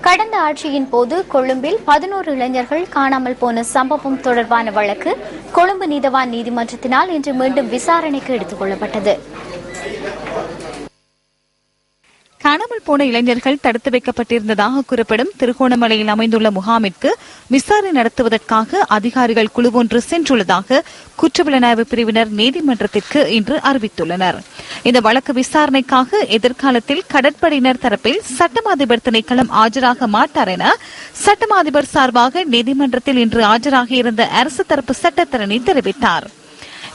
கடந்த ஆட்சியின் போது கொழும்பில் 11 இளைஞர்கள் காணாமல் போன சம்பவம் தொடர்பான வழக்கு கொழும்பு நீதவான் நீதிமன்றத்தினால் இன்று மீண்டும் விசாரணைக்கு எடுத்துக் கொள்ளப்பட்டது. காணாமல் போன இளைஞர்கள் தடுத்து வைக்கப்பட்டிருந்ததாக கூறப்படும் திருகோணமலையில் அமைந்துள்ள முகாமிற்கு விசாரணை நடத்துவதற்காக அதிகாரிகள் குழு ஒன்று சென்றுள்ளதாக குற்றப்புலனாய்வு பிரிவினர் நீதிமன்றத்திற்கு இன்று அறிவித்துள்ளனர். இந்த வழக்கு விசாரணைக்காக எதிர்காலத்தில் கடற்படையினர் தரப்பில் சட்டமா அதிபர் திணைக்களம் ஆஜராக மாட்டார் என சட்டமா அதிபர் சார்பாக நீதிமன்றத்தில் இன்று ஆஜராகியிருந்த அரசு தரப்பு சட்டத்தரணி தெரிவித்தார்.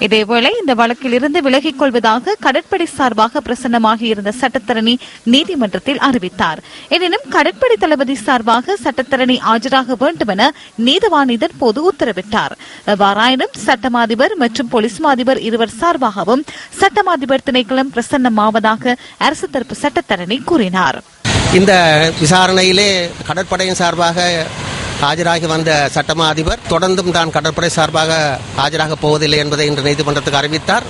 இதேவேளை இந்த வழக்கில் இருந்து விலகிக் கொள்வதாக கடற்படை சார்பாக பிரசன்னமாகியிருந்த சட்டத்தரணி நீதிமன்றத்தில் அறிவித்தார். எனினும் கடற்படை தளபதி சார்பாக சட்டத்தரணி ஆஜராக வேண்டும் என நீதவான் இதன்போது உத்தரவிட்டார். எவ்வாறாயினும் சட்டமாதிபர் மற்றும் போலீஸ் மாதிபர் இருவர் சார்பாகவும் சட்டமாதிபர் திணைக்களம் பிரசன்னமாவதாக அரசு தரப்பு சட்டத்தரணி கூறினார். இந்த விசாரணையிலே கடற்படையின் சார்பாக ஆஜராகி வந்த சட்டமா அதிபர் தொடர்ந்தும் தான் கடற்படை சார்பாக ஆஜராக போவதில்லை என்பதை இன்று நீதிமன்றத்துக்கு அறிவித்தார்.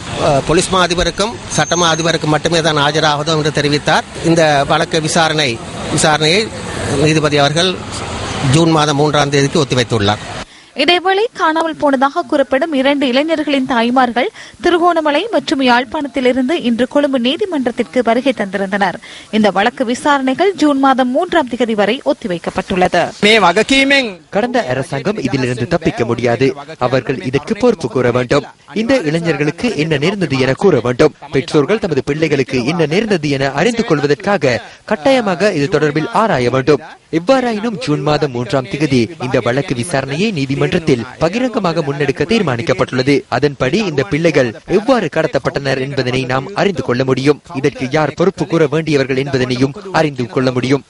போலீஸ் மா அதிபருக்கும் சட்டமா அதிபருக்கும் மட்டுமே தான் ஆஜராகுதோ என்று தெரிவித்தார். இந்த வழக்கு விசாரணையை நீதிபதி அவர்கள் ஜூன் மாதம் 3ஆம் தேதிக்கு ஒத்திவைத்துள்ளார். இதேவேளை காணாமல் போனதாக கூறப்படும் 2 இளைஞர்களின் தாய்மார்கள் திருகோணமலை மற்றும் யாழ்ப்பாணத்திலிருந்து இன்று கொழும்பு நீதிமன்றத்திற்கு வருகை தந்திருந்தனர். இந்த வழக்கு விசாரணைகள் ஜூன் மாதம் 3ஆம் தேதி வரை ஒத்திவைக்கப்பட்டுள்ளது. கடந்த அரசாங்கம் இதிலிருந்து தப்பிக்க முடியாது. அவர்கள் இதற்கு பொறுப்பு கூற வேண்டும். இந்த இளைஞர்களுக்கு என்ன நேர்ந்தது என கூற வேண்டும். பெற்றோர்கள் தமது பிள்ளைகளுக்கு என்ன நேர்ந்தது என அறிந்து கொள்வதற்காக கட்டாயமாக இது தொடர்பில் ஆராய வேண்டும். எவ்வாறாயினும் ஜூன் மாதம் 3ஆம் தேதி இந்த வழக்கு விசாரணையை நீதிமன்றத்தில் பகிரங்கமாக முன்னெடுக்க தீர்மானிக்கப்பட்டுள்ளது. அதன்படி இந்த பிள்ளைகள் எவ்வாறு கடத்தப்பட்டனர் என்பதனை நாம் அறிந்து கொள்ள முடியும். இதற்கு யார் பொறுப்பு கூற வேண்டியவர்கள் என்பதனையும் அறிந்து கொள்ள முடியும்.